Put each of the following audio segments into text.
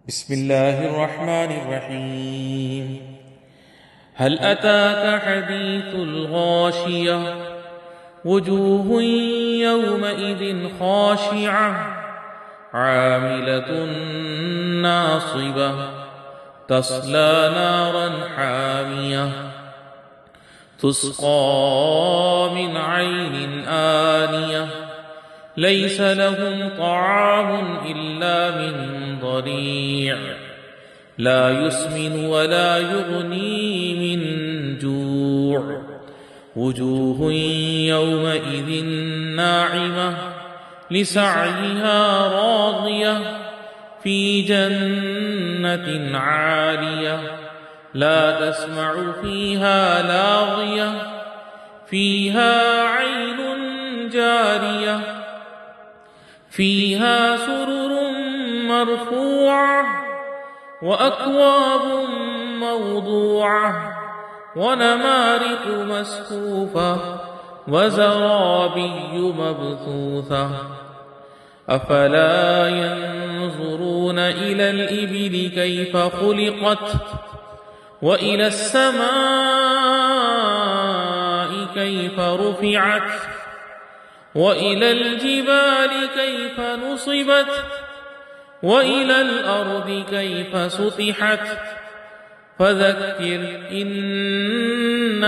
بسم الله الرحمن الرحيم. هل أتاك حديث الغاشية؟ وجوه يومئذ خاشعة عاملة ناصبة تصلى نارا حامية تسقى من عين آنية ليس لهم طعام إلا من ضريع لا يسمن ولا يغني من جوع وجوه يومئذ ناعمة لسعيها راضية في جنة عالية لا تسمع فيها لاغية فيها عين جارية فيها سرر مرفوعة وأكواب موضوعة ونمارق مسفوفة وزرابي مبثوثة أفلا ينظرون إلى الإبل كيف خلقت وإلى السماء كيف رفعت وإلى الجبال كيف نصبت وإلى الأرض كيف سطحت فذكر إنما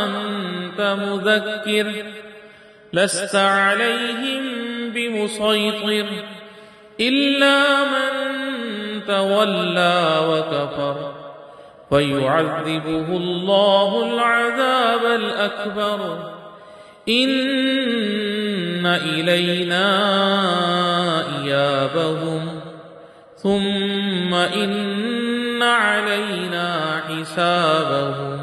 أنت مذكر لست عليهم بمسيطر إلا من تولى وكفر فيعذبه الله العذاب الأكبر إن إلينا إيابهم ثم إن علينا حسابهم.